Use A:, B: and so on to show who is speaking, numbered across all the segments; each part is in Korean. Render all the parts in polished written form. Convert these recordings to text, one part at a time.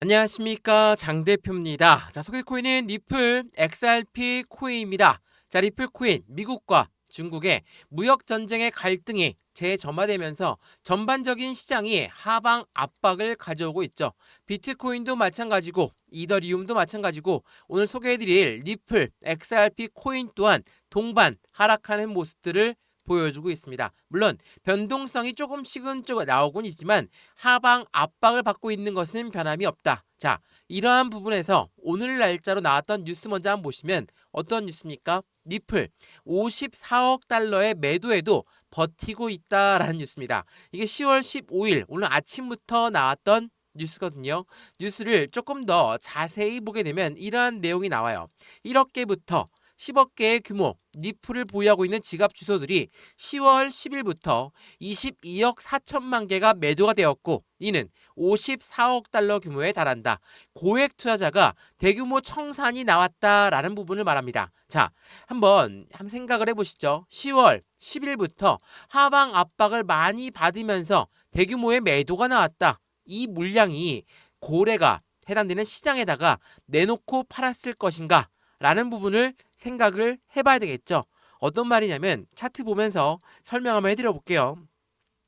A: 안녕하십니까, 장 대표입니다. 자, 소개 코인은 리플 XRP 코인입니다. 자, 리플 코인 미국과 중국의 무역 전쟁의 갈등이 재점화되면서 전반적인 시장이 하방 압박을 가져오고 있죠. 비트코인도 마찬가지고 이더리움도 마찬가지고 오늘 소개해드릴 리플 XRP 코인 또한 동반 하락하는 모습들을 보여주고 있습니다. 물론 변동성이 조금씩은 나오곤 있지만 하방 압박을 받고 있는 것은 변함이 없다. 자, 이러한 부분에서 오늘 날짜로 나왔던 뉴스 먼저 한번 보시면 어떤 뉴스입니까? 리플 54억 달러의 매도에도 버티고 있다라는 뉴스입니다. 이게 10월 15일 오늘 아침부터 나왔던 뉴스거든요. 뉴스를 조금 더 자세히 보게 되면 이러한 내용이 나와요. 1억개부터 10억 개의 규모 리플을 보유하고 있는 지갑 주소들이 10월 10일부터 22억 4천만 개가 매도가 되었고 이는 54억 달러 규모에 달한다. 고액 투자자가 대규모 청산이 나왔다라는 부분을 말합니다. 자, 한번 생각을 해보시죠. 10월 10일부터 하방 압박을 많이 받으면서 대규모의 매도가 나왔다. 이 물량이 고래가 해당되는 시장에다가 내놓고 팔았을 것인가? 라는 부분을 생각을 해봐야 되겠죠. 어떤 말이냐면 차트 보면서 설명 한번 해드려 볼게요.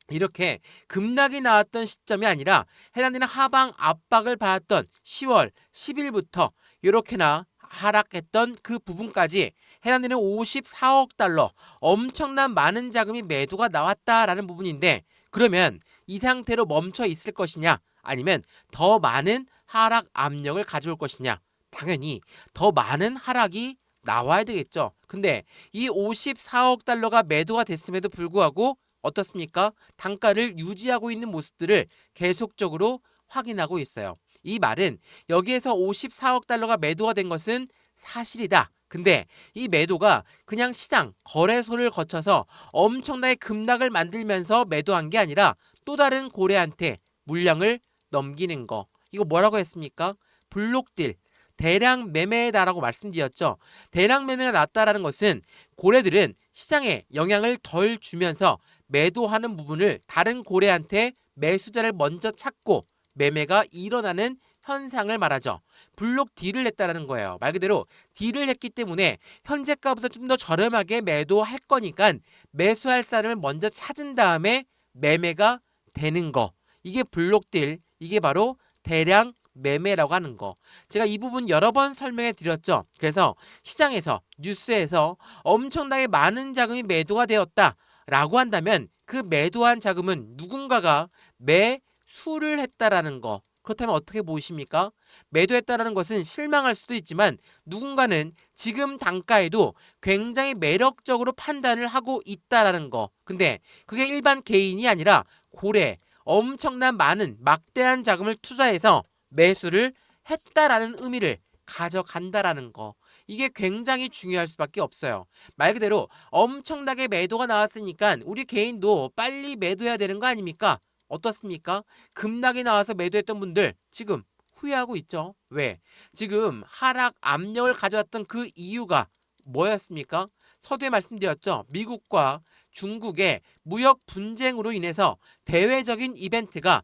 A: 이렇게 급락이 나왔던 시점이 아니라 해당되는 하방 압박을 받았던 10월 10일부터 이렇게나 하락했던 그 부분까지 해당되는 54억 달러 엄청난 많은 자금이 매도가 나왔다라는 부분인데 그러면 이 상태로 멈춰 있을 것이냐 아니면 더 많은 하락 압력을 가져올 것이냐 당연히 더 많은 하락이 나와야 되겠죠. 근데 이 54억 달러가 매도가 됐음에도 불구하고 어떻습니까? 단가를 유지하고 있는 모습들을 계속적으로 확인하고 있어요. 이 말은 여기에서 54억 달러가 매도가 된 것은 사실이다. 근데 이 매도가 그냥 시장 거래소를 거쳐서 엄청나게 급락을 만들면서 매도한 게 아니라 또 다른 고래한테 물량을 넘기는 거. 이거 뭐라고 했습니까? 블록딜. 대량 매매다라고 말씀드렸죠. 대량 매매가 났다라는 것은 고래들은 시장에 영향을 덜 주면서 매도하는 부분을 다른 고래한테 매수자를 먼저 찾고 매매가 일어나는 현상을 말하죠. 블록 딜을 했다라는 거예요. 말 그대로 딜을 했기 때문에 현재가보다 좀 더 저렴하게 매도할 거니까 매수할 사람을 먼저 찾은 다음에 매매가 되는 거. 이게 블록 딜, 이게 바로 대량 매매라고 하는 거. 제가 이 부분 여러 번 설명해 드렸죠. 그래서 시장에서 뉴스에서 엄청나게 많은 자금이 매도가 되었다라고 한다면 그 매도한 자금은 누군가가 매수를 했다라는 거. 그렇다면 어떻게 보십니까? 매도했다라는 것은 실망할 수도 있지만 누군가는 지금 단가에도 굉장히 매력적으로 판단을 하고 있다라는 거. 근데 그게 일반 개인이 아니라 고래, 엄청난 많은 막대한 자금을 투자해서 매수를 했다라는 의미를 가져간다라는 거. 이게 굉장히 중요할 수밖에 없어요. 말 그대로 엄청나게 매도가 나왔으니까 우리 개인도 빨리 매도해야 되는 거 아닙니까? 어떻습니까? 급락이 나와서 매도했던 분들 지금 후회하고 있죠. 왜? 지금 하락 압력을 가져왔던 그 이유가 뭐였습니까? 서두에 말씀드렸죠. 미국과 중국의 무역 분쟁으로 인해서 대외적인 이벤트가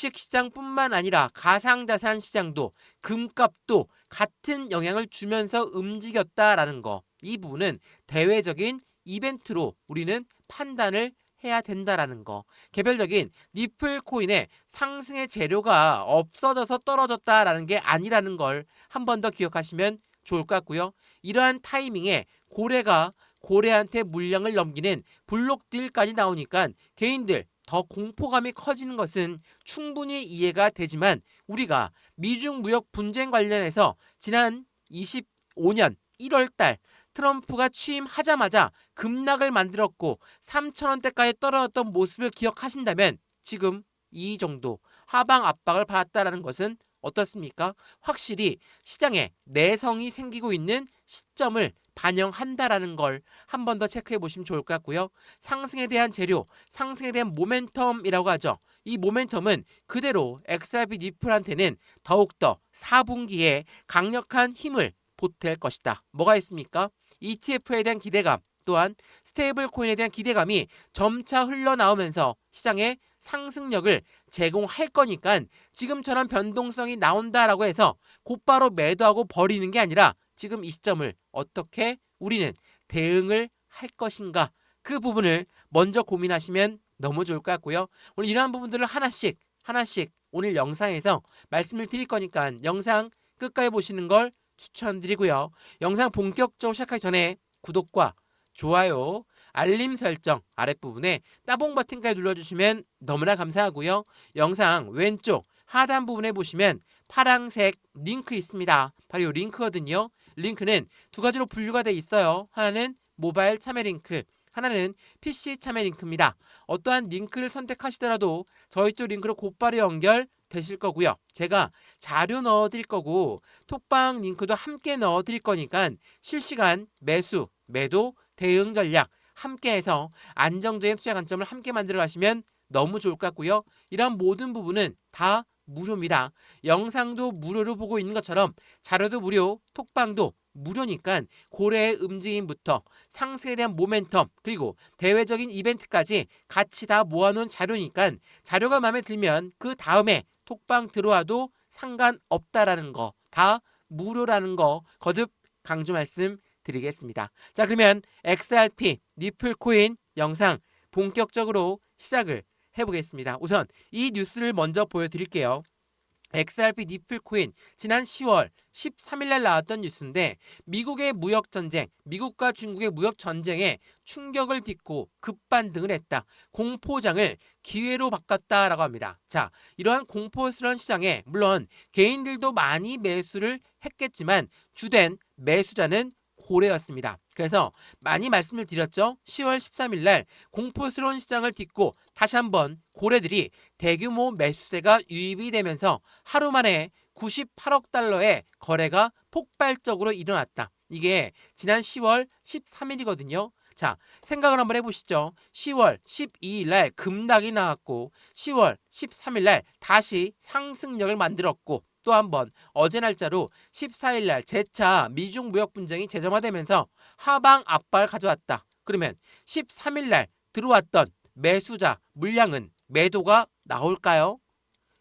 A: 주식시장뿐만 아니라 가상자산 시장도 금값도 같은 영향을 주면서 움직였다라는 거. 이 부분은 대외적인 이벤트로 우리는 판단을 해야 된다라는 거. 개별적인 리플 코인의 상승의 재료가 없어져서 떨어졌다라는 게 아니라는 걸 한 번 더 기억하시면 좋을 것 같고요. 이러한 타이밍에 고래가 고래한테 물량을 넘기는 블록딜까지 나오니까 개인들 더 공포감이 커지는 것은 충분히 이해가 되지만 우리가 미중 무역 분쟁 관련해서 지난 25년 1월달 트럼프가 취임하자마자 급락을 만들었고 3,000원대까지 떨어졌던 모습을 기억하신다면 지금 이 정도 하방 압박을 받았다는 것은 어떻습니까? 확실히 시장에 내성이 생기고 있는 시점을 반영한다라는 걸 한 번 더 체크해 보시면 좋을 것 같고요. 상승에 대한 재료, 상승에 대한 모멘텀이라고 하죠. 이 모멘텀은 그대로 XRP 리플한테는 더욱더 4분기에 강력한 힘을 보탤 것이다. 뭐가 있습니까? ETF에 대한 기대감, 또한 스테이블 코인에 대한 기대감이 점차 흘러나오면서 시장에 상승력을 제공할 거니까 지금처럼 변동성이 나온다라고 해서 곧바로 매도하고 버리는 게 아니라 지금 이 시점을 어떻게 우리는 대응을 할 것인가, 그 부분을 먼저 고민하시면 너무 좋을 것 같고요. 오늘 이러한 부분들을 하나씩 오늘 영상에서 말씀을 드릴 거니까 영상 끝까지 보시는 걸 추천드리고요. 영상 본격적으로 시작하기 전에 구독과 좋아요, 알림 설정 아랫부분에 따봉 버튼까지 눌러주시면 너무나 감사하고요. 영상 왼쪽 하단 부분에 보시면 파란색 링크 있습니다. 바로 이 링크거든요. 링크는 두 가지로 분류가 되어 있어요. 하나는 모바일 참여 링크, 하나는 PC 참여 링크입니다. 어떠한 링크를 선택하시더라도 저희 쪽 링크로 곧바로 연결되실 거고요. 제가 자료 넣어드릴 거고 톡방 링크도 함께 넣어드릴 거니까 실시간 매수, 매도, 대응 전략 함께해서 안정적인 투자 관점을 함께 만들어 가시면 너무 좋을 것 같고요. 이런 모든 부분은 다 무료입니다. 영상도 무료로 보고 있는 것처럼 자료도 무료, 톡방도 무료니까 고래의 움직임부터 상승에 대한 모멘텀 그리고 대외적인 이벤트까지 같이 다 모아놓은 자료니까 자료가 마음에 들면 그 다음에 톡방 들어와도 상관없다라는 거, 다 무료라는 거 거듭 강조 말씀드리겠습니다. 자, 그러면 XRP 리플 코인 영상 본격적으로 시작을 해보겠습니다. 우선 이 뉴스를 먼저 보여드릴게요. XRP 리플 코인 지난 10월 13일 날 나왔던 뉴스인데 미국의 무역 전쟁, 미국과 중국의 무역 전쟁에 충격을 딛고 급반등을 했다. 공포장을 기회로 바꿨다라고 합니다. 자, 이러한 공포스러운 시장에 물론 개인들도 많이 매수를 했겠지만 주된 매수자는 고래였습니다. 그래서 많이 말씀을 드렸죠. 10월 13일 날 공포스러운 시장을 딛고 다시 한번 고래들이 대규모 매수세가 유입이 되면서 하루 만에 98억 달러의 거래가 폭발적으로 일어났다. 이게 지난 10월 13일이거든요. 자, 생각을 한번 해보시죠. 10월 12일 날 급락이 나왔고 10월 13일 날 다시 상승력을 만들었고 또 한 번 어제 날짜로 14일 날 재차 미중 무역 분쟁이 재점화되면서 하방 압박을 가져왔다. 그러면 13일 날 들어왔던 매수자 물량은 매도가 나올까요?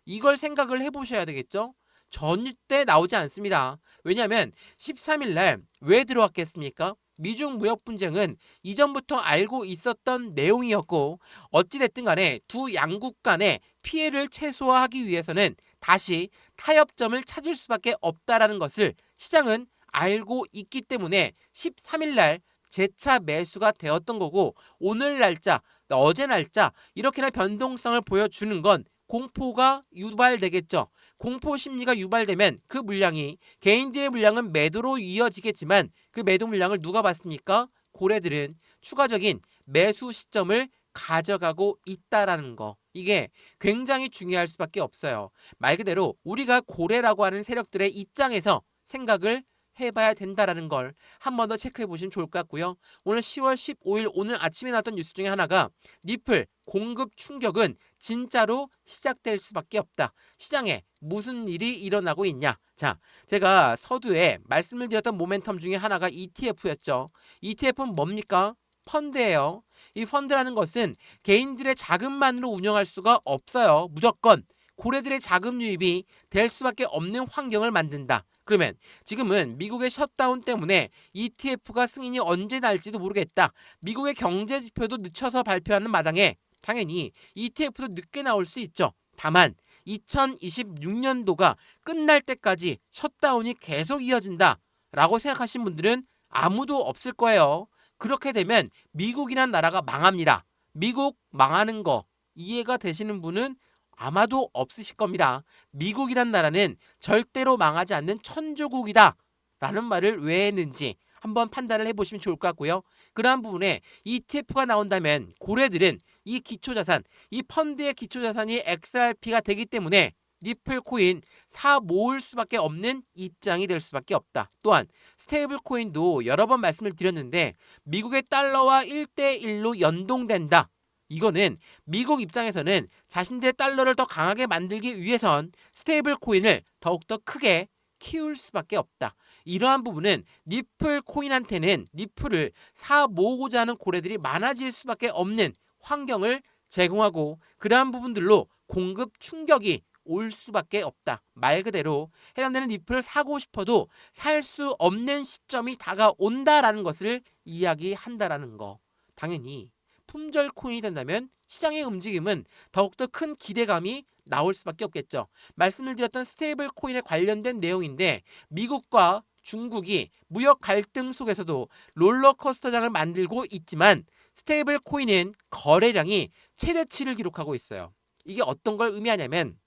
A: 이걸 생각을 해보셔야 되겠죠? 절대 나오지 않습니다. 왜냐하면 13일 날 왜 들어왔겠습니까? 미중 무역 분쟁은 이전부터 알고 있었던 내용이었고 어찌됐든 간에 두 양국 간의 피해를 최소화하기 위해서는 다시 타협점을 찾을 수밖에 없다라는 것을 시장은 알고 있기 때문에 13일 날 재차 매수가 되었던 거고 오늘 날짜, 어제 날짜 이렇게나 변동성을 보여주는 건 공포가 유발되겠죠. 공포 심리가 유발되면 그 물량이 개인들의 물량은 매도로 이어지겠지만 그 매도 물량을 누가 봤습니까? 고래들은 추가적인 매수 시점을 가져가고 있다라는 거. 이게 굉장히 중요할 수밖에 없어요. 말 그대로 우리가 고래라고 하는 세력들의 입장에서 생각을 해봐야 된다라는 걸 한 번 더 체크해 보시면 좋을 것 같고요. 오늘 10월 15일 오늘 아침에 나왔던 뉴스 중에 하나가 리플 공급 충격은 진짜로 시작될 수밖에 없다. 시장에 무슨 일이 일어나고 있냐? 자, 제가 서두에 말씀을 드렸던 모멘텀 중에 하나가 ETF였죠. ETF는 뭡니까? 펀드예요. 이 펀드라는 것은 개인들의 자금만으로 운영할 수가 없어요. 무조건 고래들의 자금 유입이 될 수밖에 없는 환경을 만든다. 그러면 지금은 미국의 셧다운 때문에 ETF가 승인이 언제 날지도 모르겠다. 미국의 경제 지표도 늦춰서 발표하는 마당에 당연히 ETF도 늦게 나올 수 있죠. 다만 2026년도가 끝날 때까지 셧다운이 계속 이어진다 라고 생각하신 분들은 아무도 없을 거예요. 그렇게 되면 미국이란 나라가 망합니다. 미국 망하는 거 이해가 되시는 분은 아마도 없으실 겁니다. 미국이란 나라는 절대로 망하지 않는 천조국이다 라는 말을 왜 했는지 한번 판단을 해보시면 좋을 것 같고요. 그러한 부분에 ETF가 나온다면 고래들은 이 기초자산, 이 펀드의 기초자산이 XRP가 되기 때문에 리플 코인 사 모을 수밖에 없는 입장이 될 수밖에 없다. 또한 스테이블 코인도 여러 번 말씀을 드렸는데 미국의 달러와 1대1로 연동된다. 이거는 미국 입장에서는 자신들의 달러를 더 강하게 만들기 위해선 스테이블 코인을 더욱더 크게 키울 수밖에 없다. 이러한 부분은 니플 코인한테는 니플을 사 모으고자 하는 고래들이 많아질 수밖에 없는 환경을 제공하고 그러한 부분들로 공급 충격이 올 수밖에 없다. 말 그대로 해당되는 니플을 사고 싶어도 살 수 없는 시점이 다가온다라는 것을 이야기한다라는 거. 당연히 품절 코인이 된다면 시장의 움직임은 더욱더 큰 기대감이 나올 수밖에 없겠죠. 말씀을 드렸던 스테이블 코인에 관련된 내용인데 미국과 중국이 무역 갈등 속에서도 롤러코스터장을 만들고 있지만 스테이블 코인은 거래량이 최대치를 기록하고 있어요. 이게 어떤 걸 의미하냐면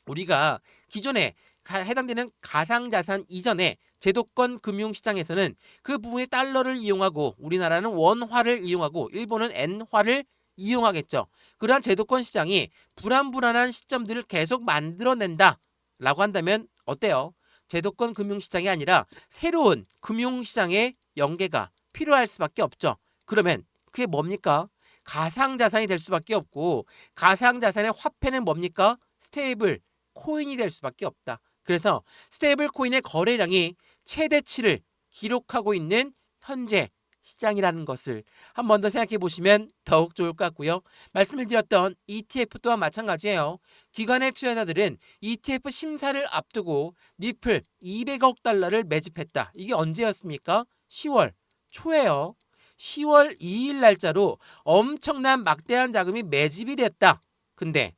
A: 우리가 기존에 해당되는 가상자산 이전에 제도권 금융시장에서는 그 부분의 달러를 이용하고 우리나라는 원화를 이용하고 일본은 엔화를 이용하겠죠. 그러한 제도권 시장이 불안불안한 시점들을 계속 만들어낸다라고 한다면 어때요? 제도권 금융시장이 아니라 새로운 금융시장의 연계가 필요할 수밖에 없죠. 그러면 그게 뭡니까? 가상자산이 될 수밖에 없고 가상자산의 화폐는 뭡니까? 스테이블 코인이 될 수밖에 없다. 그래서 스테이블 코인의 거래량이 최대치를 기록하고 있는 현재 시장이라는 것을 한 번 더 생각해 보시면 더욱 좋을 것 같고요. 말씀을 드렸던 ETF 또한 마찬가지예요. 기관의 투자자들은 ETF 심사를 앞두고 니플 200억 달러를 매집했다. 이게 언제였습니까? 10월 초예요. 10월 2일 날짜로 엄청난 막대한 자금이 매집이 됐다. 근데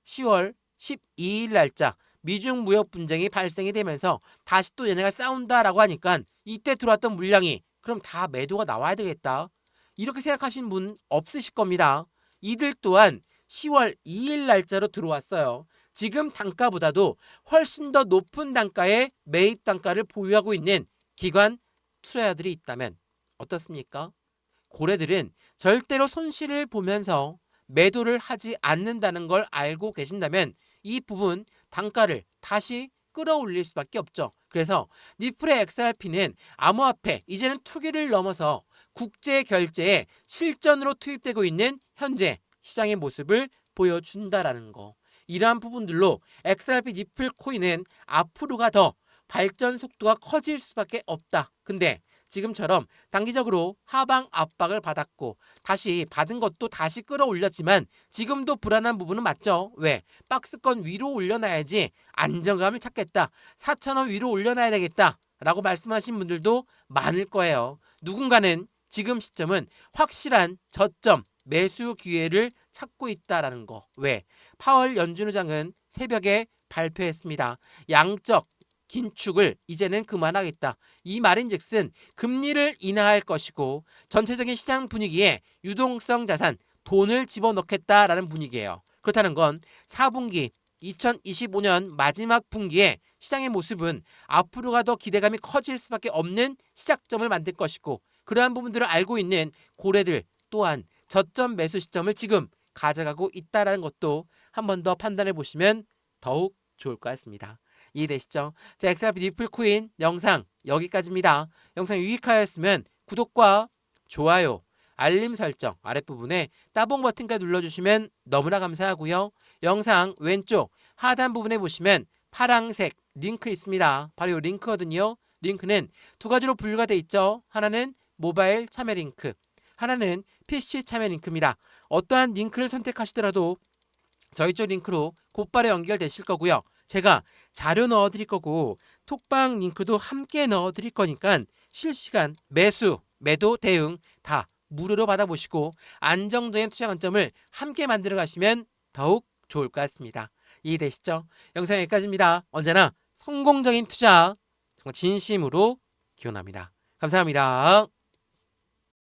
A: 10월 12일 날짜 미중 무역 분쟁이 발생이 되면서 다시 또 얘네가 싸운다라고 하니까 이때 들어왔던 물량이 그럼 다 매도가 나와야 되겠다. 이렇게 생각하시는 분 없으실 겁니다. 이들 또한 10월 2일 날짜로 들어왔어요. 지금 단가보다도 훨씬 더 높은 단가의 매입 단가를 보유하고 있는 기관 투자자들이 있다면 어떻습니까? 고래들은 절대로 손실을 보면서 매도를 하지 않는다는 걸 알고 계신다면 이 부분 단가를 다시 끌어올릴 수밖에 없죠. 그래서 니플의 XRP는 암호화폐 이제는 투기를 넘어서 국제 결제에 실전으로 투입되고 있는 현재 시장의 모습을 보여준다라는 거. 이러한 부분들로 XRP 니플 코인은 앞으로가 더 발전 속도가 커질 수밖에 없다. 근데 지금처럼 단기적으로 하방 압박을 받았고 다시 받은 것도 다시 끌어올렸지만 지금도 불안한 부분은 맞죠. 왜? 박스권 위로 올려놔야지 안정감을 찾겠다. 4,000원 위로 올려놔야 되겠다. 라고 말씀하신 분들도 많을 거예요. 누군가는 지금 시점은 확실한 저점 매수 기회를 찾고 있다라는 거. 왜? 파월 연준 의장은 새벽에 발표했습니다. 양적 긴축을 이제는 그만하겠다. 이 말인즉슨 금리를 인하할 것이고 전체적인 시장 분위기에 유동성 자산, 돈을 집어넣겠다라는 분위기예요. 그렇다는 건 4분기 2025년 마지막 분기에 시장의 모습은 앞으로가 더 기대감이 커질 수밖에 없는 시작점을 만들 것이고 그러한 부분들을 알고 있는 고래들 또한 저점 매수 시점을 지금 가져가고 있다는 것도 한 번 더 판단해 보시면 더욱 좋을 것 같습니다. 이해되시죠? 자, XRP 니플 코인 영상 여기까지입니다. 영상 유익하였으면 구독과 좋아요, 알림 설정 아랫부분에 따봉 버튼까지 눌러주시면 너무나 감사하고요. 영상 왼쪽 하단 부분에 보시면 파랑색 링크 있습니다. 바로 이 링크거든요. 링크는 두 가지로 분류가 되어 있죠. 하나는 모바일 참여 링크, 하나는 PC 참여 링크입니다. 어떠한 링크를 선택하시더라도 저희 쪽 링크로 곧바로 연결되실 거고요. 제가 자료 넣어드릴 거고 톡방 링크도 함께 넣어드릴 거니까 실시간 매수, 매도 대응 다 무료로 받아보시고 안정적인 투자 관점을 함께 만들어 가시면 더욱 좋을 것 같습니다. 이해되시죠? 영상 여기까지입니다. 언제나 성공적인 투자 정말 진심으로 기원합니다. 감사합니다.